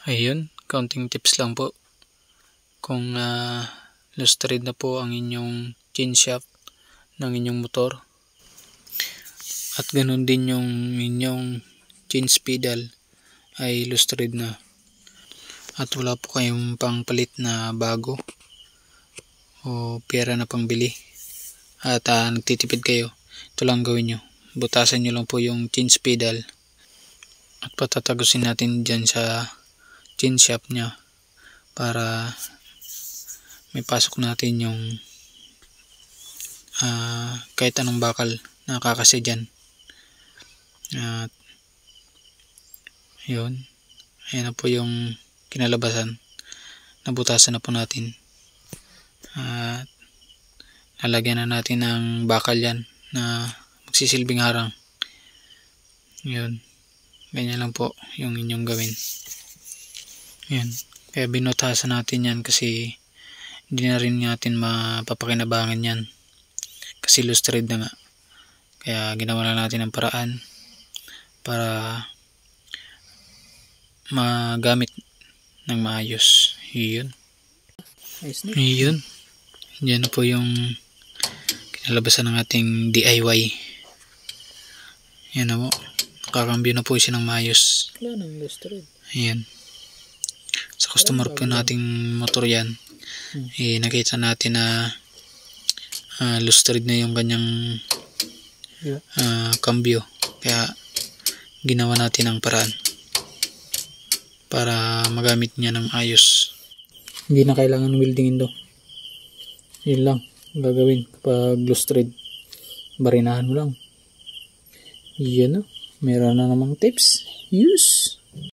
Ayun, counting tips lang po. Kung lustrade na po ang inyong chain shaft ng inyong motor, at ganun din yung inyong chain pedal ay lustrade na, at wala po kayong pangpalit na bago o pera na pangbili, at nagtitipid kayo, ito lang gawin nyo. Butasan nyo lang po yung chain pedal at patatagusin natin dyan sa chain shaft nya para may pasok natin yung kahit anong bakal na kakasya dyan. At yun, ayan na po yung kinalabasan. Nabutasan na po natin. At lalagyan na natin ng bakal yan na magsisilbing harang. Yun, ganyan lang po yung inyong gawin. Yan, kaya binutasan natin yan kasi hindi na rin natin mapapakinabangan yan kasi lustrade na nga. Kaya ginawa na natin ang paraan para magamit ng maayos. Yun. Yun. Yan po yung kinalabasan ng ating DIY. Yan na po. Nakakambyo na po siya ng maayos. Wala nang lustrade. Ayan. Sa customer po nating motor yan. Nakita natin na lustrade na yung kanyang cambio. Kaya ginawa natin ang paraan para magamit niya ng ayos. Hindi na kailangan weldingin do. Yun lang gagawin kapag lustrade. Barinahan mo lang. Yan na. Meron na namang tips. Use.